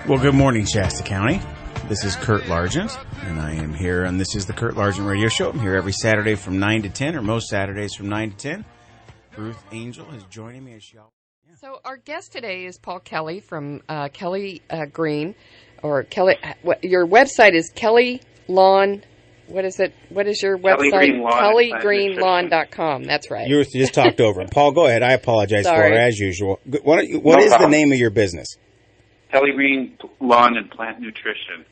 Well, good morning, Shasta County. This is Kurt Largent, and I am here, and this is the Kurt Largent Radio Show. I'm here every Saturday from 9 to 10, or most Saturdays from 9 to 10. Ruth Angel is joining me as she always. Yeah. So our guest today is Paul Kelly from Kelly Green, or Kelly. Your website is Kelly Lawn. What is it? What is your website? KellyGreenLawn.com. That's right. You just talked over him. Paul, go ahead. I apologize for it, as usual. What is the name of your business? Kelly Green Lawn and Plant Nutrition.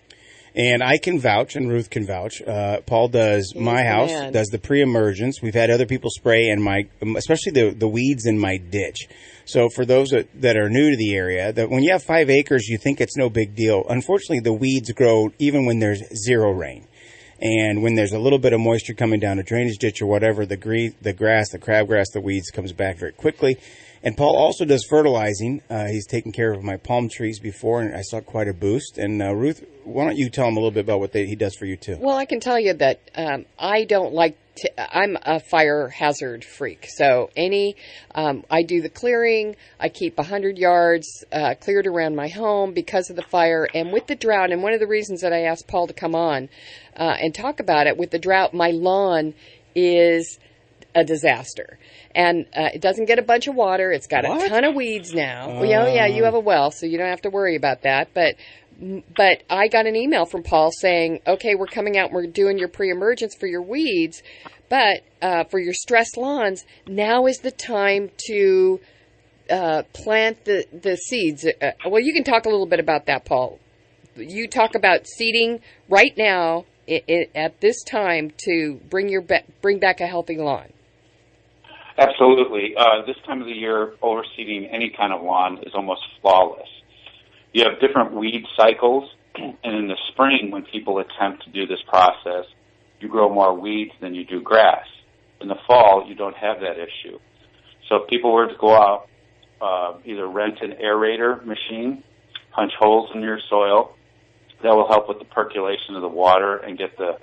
And I can vouch, and Ruth can vouch. Paul does my house, does the pre-emergence. We've had other people spray, and especially the weeds in my ditch. So for those that are new to the area, that when you have 5 acres, you think it's no big deal. Unfortunately, the weeds grow even when there's zero rain. And when there's a little bit of moisture coming down a drainage ditch or whatever, the grass, the crabgrass, the weeds comes back very quickly. And Paul also does fertilizing. He's taken care of my palm trees before, and I saw quite a boost. And Ruth, why don't you tell him a little bit about what he does for you, too? Well, I can tell you that I don't like to, I'm a fire hazard freak. So I do the clearing. I keep 100 yards cleared around my home because of the fire. And with the drought, and one of the reasons that I asked Paul to come on and talk about it, with the drought, my lawn is a disaster. And it doesn't get a bunch of water. It's got a ton of weeds now. Well, yeah, you have a well, so you don't have to worry about that. But I got an email from Paul saying, okay, we're coming out and we're doing your pre-emergence for your weeds, but for your stressed lawns, now is the time to plant the seeds. Well, you can talk a little bit about that, Paul. You talk about seeding right now at this time to bring back a healthy lawn. Absolutely. This time of the year, overseeding any kind of lawn is almost flawless. You have different weed cycles, and in the spring, when people attempt to do this process, you grow more weeds than you do grass. In the fall, you don't have that issue. So if people were to go out, either rent an aerator machine, punch holes in your soil, that will help with the percolation of the water and get the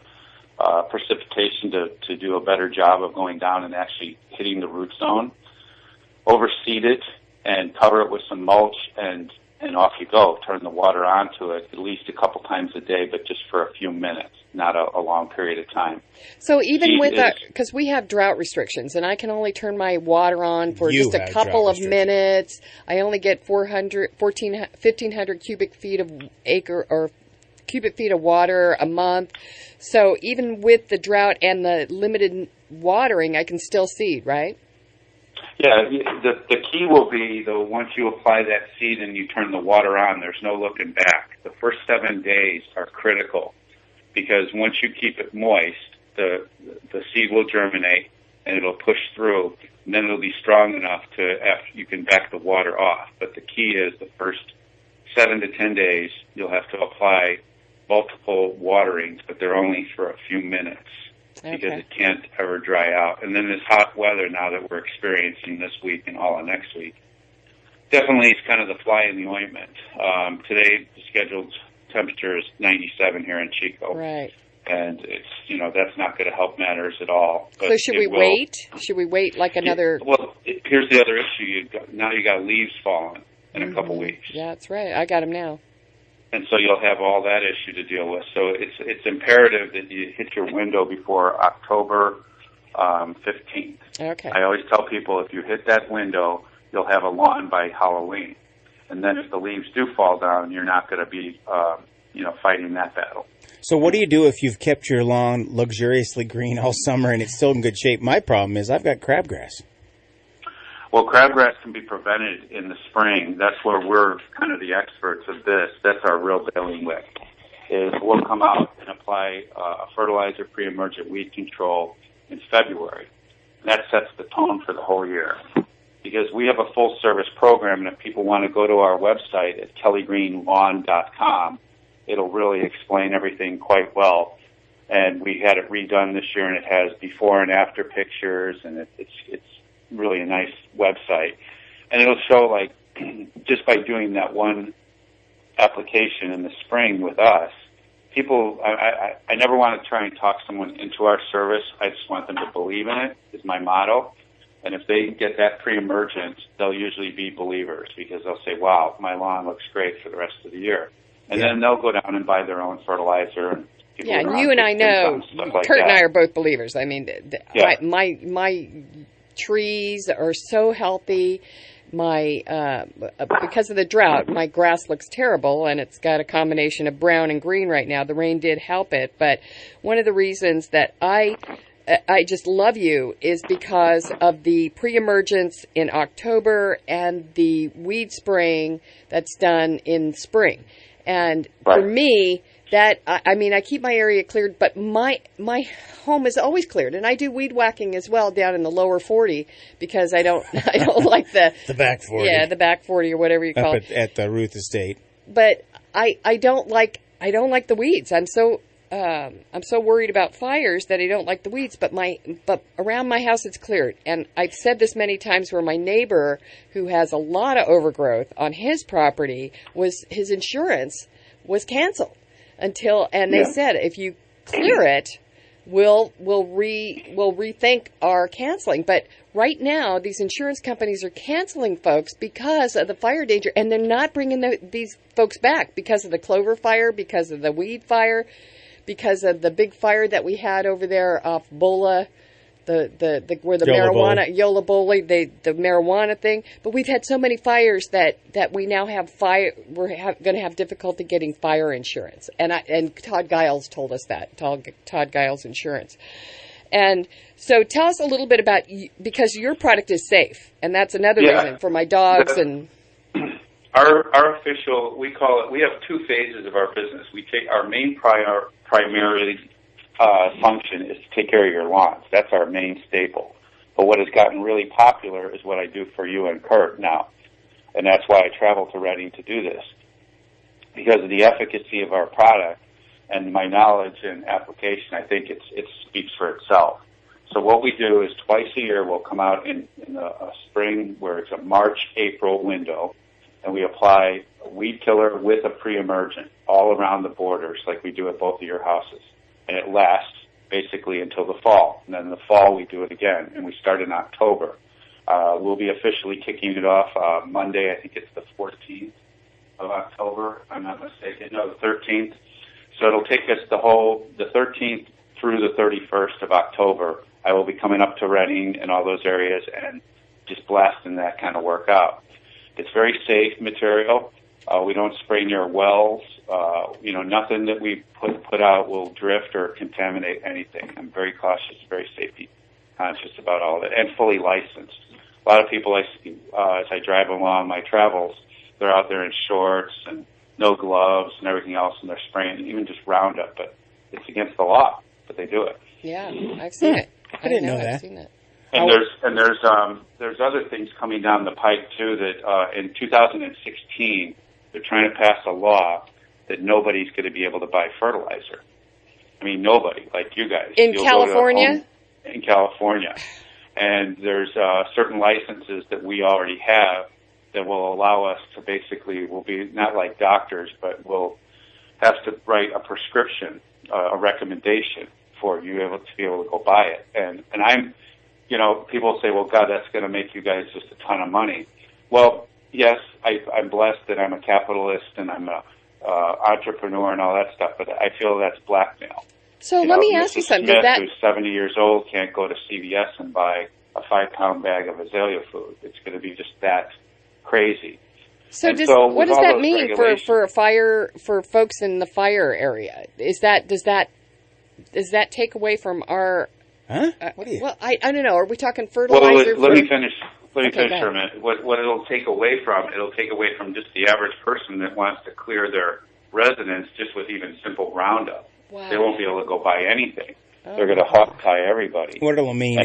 precipitation to do a better job of going down and actually hitting the root zone. Overseed it and cover it with some mulch, and off you go. Turn the water onto it at least a couple times a day, but just for a few minutes, not a long period of time. So even with that, because we have drought restrictions, and I can only turn my water on for just a couple of minutes. I only get 1,500 cubic feet of cubic feet of water a month. So even with the drought and the limited watering, I can still seed, right? Yeah, the key will be, though, once you apply that seed and you turn the water on, there's no looking back. The first 7 days are critical because once you keep it moist, the seed will germinate and it'll push through, and then it'll be strong enough you can back the water off. But the key is the first 7 to 10 days, you'll have to apply multiple waterings, but they're only for a few minutes because it can't ever dry out. And then this hot weather now that we're experiencing this week and all of next week, definitely it's kind of the fly in the ointment. Today, the scheduled temperature is 97 here in Chico. Right. And it's, that's not going to help matters at all. But so should we wait? Should we wait like another... Here's the other issue. Now you got leaves falling in a couple weeks. Yeah, that's right. I got them now. And so you'll have all that issue to deal with. So it's imperative that you hit your window before October 15th. Okay. I always tell people if you hit that window, you'll have a lawn by Halloween. And then if the leaves do fall down, you're not going to be, fighting that battle. So what do you do if you've kept your lawn luxuriously green all summer and it's still in good shape? My problem is I've got crabgrass. Well, crabgrass can be prevented in the spring. That's where we're kind of the experts of this. That's our real bailiwick, is we'll come out and apply a fertilizer pre-emergent weed control in February. That sets the tone for the whole year. Because we have a full-service program, and if people want to go to our website at kellygreenlawn.com, it'll really explain everything quite well. And we had it redone this year, and it has before and after pictures, and it's really a nice website. And it'll show, just by doing that one application in the spring with us, people, I never want to try and talk someone into our service. I just want them to believe in it, is my motto. And if they get that pre-emergence, they'll usually be believers because they'll say, wow, my lawn looks great for the rest of the year. And then they'll go down and buy their own fertilizer. And you and I know, Kurt and I are both believers. I mean, my trees are so healthy. Because of the drought, my grass looks terrible, and it's got a combination of brown and green right now. The rain did help it, but one of the reasons that I just love you is because of the pre-emergence in October and the weed spraying that's done in spring. And for me, I keep my area cleared, but my home is always cleared, and I do weed whacking as well down in the lower 40 because I don't like the back 40. Yeah, the back 40 or whatever you call it at the Ruth estate. But I don't like the weeds. I'm so worried about fires that I don't like the weeds. But around my house it's cleared, and I've said this many times where my neighbor who has a lot of overgrowth on his property his insurance was canceled. They said if you clear it, we'll rethink our canceling. But right now, these insurance companies are canceling folks because of the fire danger, and they're not bringing these folks back because of the clover fire, because of the weed fire, because of the big fire that we had over there off Bola. Where the Yola Boli, the marijuana thing. But we've had so many fires that we now have we're going to have difficulty getting fire insurance. And Todd Giles told us that, Todd Giles Insurance. And so tell us a little bit about, because your product is safe, and that's another reason for my dogs. And our official, we have two phases of our business. We take our main primarily function is to take care of your lawns. That's our main staple. But what has gotten really popular is what I do for you and Kurt now. And that's why I travel to Reading to do this. Because of the efficacy of our product and my knowledge and application, I think it speaks for itself. So what we do is twice a year we'll come out in a spring where it's a March-April window, and we apply a weed killer with a pre-emergent all around the borders like we do at both of your houses. And it lasts basically until the fall. And then in the fall, we do it again, and we start in October. We'll be officially kicking it off Monday. I think it's the 14th of October, if I'm not mistaken. No, the 13th. So it'll take us the 13th through the 31st of October. I will be coming up to Reading and all those areas and just blasting that kind of work out. It's very safe material. We don't spray near wells. Nothing that we put out will drift or contaminate anything. I'm very cautious, very safety conscious about all of it, and fully licensed. A lot of people I see as I drive along my travels, they're out there in shorts and no gloves and everything else, and they're spraying even just Roundup, but it's against the law, but they do it. Yeah, I've seen it. I didn't know that. I've seen it. And there's other things coming down the pike too that in 2016 they're trying to pass a law that nobody's going to be able to buy fertilizer. I mean, nobody, like you guys. In California? In California. And there's certain licenses that we already have that will allow us to basically, we'll be not like doctors, but we'll have to write a prescription, a recommendation for you to be able to go buy it. And I'm, people say, well, God, that's going to make you guys just a ton of money. Well, yes, I'm blessed that I'm a capitalist and I'm a entrepreneur and all that stuff, but I feel that's blackmail. So let me ask you something. Smith, who's 70 years old, can't go to CVS and buy a 5-pound bag of azalea food. It's going to be just that crazy. So what does that mean for folks in the fire area? Does that take away from our? Huh? What are you? Well, I don't know. Are we talking fertilizer? Well, let me finish. Let me finish for a minute. What it'll take away from just the average person that wants to clear their residence just with even simple Roundup. Wow. They won't be able to go buy anything. They're going to hawk tie everybody. What it'll mean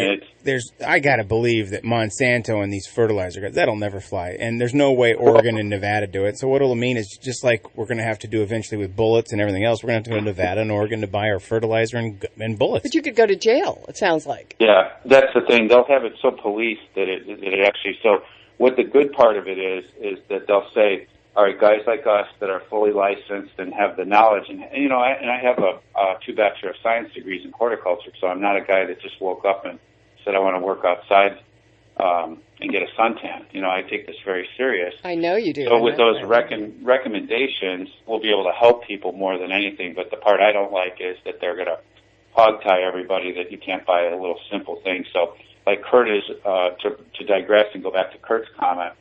I got to believe that Monsanto and these fertilizer guys, that'll never fly. And there's no way Oregon and Nevada do it. So what it'll mean is just like we're going to have to do eventually with bullets and everything else, we're going to have to go to Nevada and Oregon to buy our fertilizer and bullets. But you could go to jail, it sounds like. Yeah, that's the thing. They'll have it so policed that it actually, so what the good part of it is that they'll say, all right, guys like us that are fully licensed and have the knowledge, and I have 2 Bachelor of Science degrees in horticulture, so I'm not a guy that just woke up and said I want to work outside and get a suntan. I take this very serious. I know you do. So with those recommendations, we'll be able to help people more than anything. But the part I don't like is that they're going to hog-tie everybody, that you can't buy a little simple thing. So like Kurt is, to digress and go back to Kurt's comment,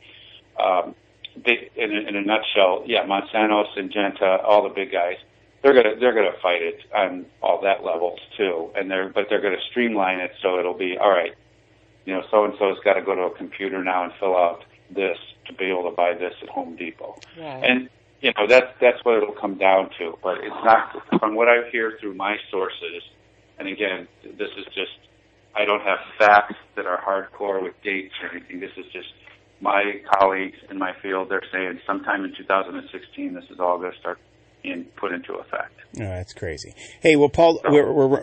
in a nutshell, Monsanto, Syngenta, all the big guys, they're gonna fight it on all that levels too, but they're gonna streamline it so it'll be all right. So and so's got to go to a computer now and fill out this to be able to buy this at Home Depot, and that's what it'll come down to. But it's not, from what I hear through my sources, and again, this is just, I don't have facts that are hardcore with dates or anything. This is just my colleagues in my field. They're saying sometime in 2016, this is all going to start being put into effect. Oh, that's crazy. Hey, well, Paul,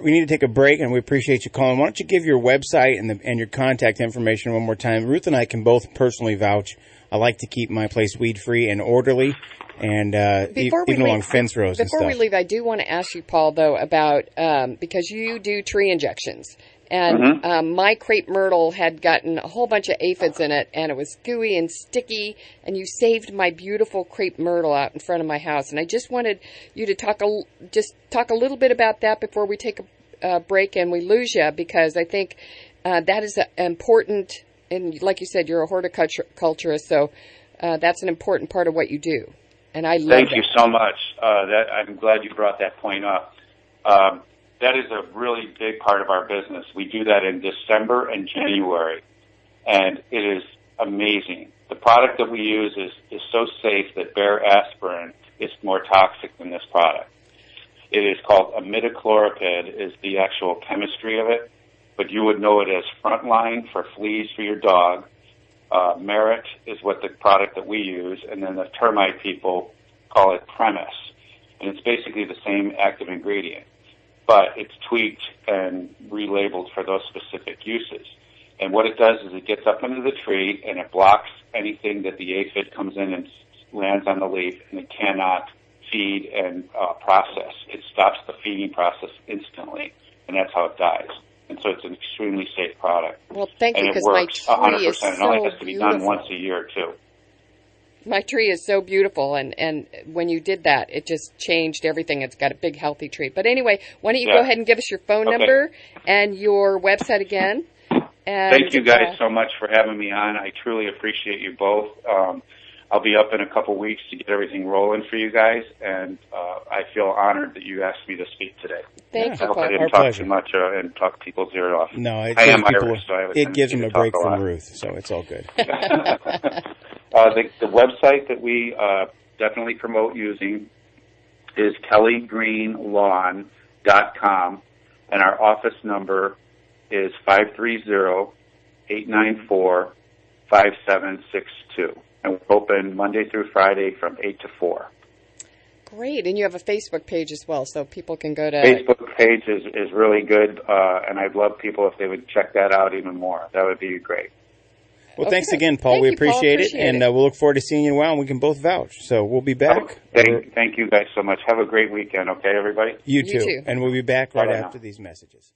we need to take a break, and we appreciate you calling. Why don't you give your website and your contact information one more time? Ruth and I can both personally vouch. I like to keep my place weed-free and orderly, and even along fence rows and stuff. Before we leave, I do want to ask you, Paul, though, about, because you do tree injections. And my crepe myrtle had gotten a whole bunch of aphids in it, and it was gooey and sticky, and you saved my beautiful crepe myrtle out in front of my house. And I just wanted you to talk a little bit about that before we take a break and we lose you, because I think that is important, and like you said, you're a horticulturist, so that's an important part of what you do. And I love Thank you so much. I'm glad you brought that point up. That is a really big part of our business. We do that in December and January, and it is amazing. The product that we use is so safe that bare aspirin is more toxic than this product. It is called imidacloprid, is the actual chemistry of it, but you would know it as Frontline for fleas for your dog. Merit is what the product that we use, and then the termite people call it Premise, and it's basically the same active ingredient, but it's tweaked and relabeled for those specific uses. And what it does is it gets up into the tree and it blocks anything that the aphid comes in and lands on the leaf, and it cannot feed and process. It stops the feeding process instantly, and that's how it dies. And so it's an extremely safe product. Well, thank you, because my tree is so beautiful. It only has to be done once a year, too. My tree is so beautiful, and when you did that, it just changed everything. It's got a big, healthy tree. But anyway, why don't you go ahead and give us your phone number and your website again. And, thank you guys so much for having me on. I truly appreciate you both. I'll be up in a couple weeks to get everything rolling for you guys, and I feel honored that you asked me to speak today. Thank you, I hope I didn't talk too much and talk people's ear off. No, I am Irish, so it gives them a break from Ruth, so it's all good. The website that we definitely promote using is kellygreenlawn.com, and our office number is 530-894-5762. And we're open Monday through Friday from 8 to 4. Great. And you have a Facebook page as well, so people can go to... Facebook page is really good, and I'd love people if they would check that out even more. That would be great. Well, thanks again, Paul. We appreciate it, and we'll look forward to seeing you in a while, and we can both vouch. So we'll be back. Thank you guys so much. Have a great weekend, okay, everybody? You too. And we'll be back right after these messages.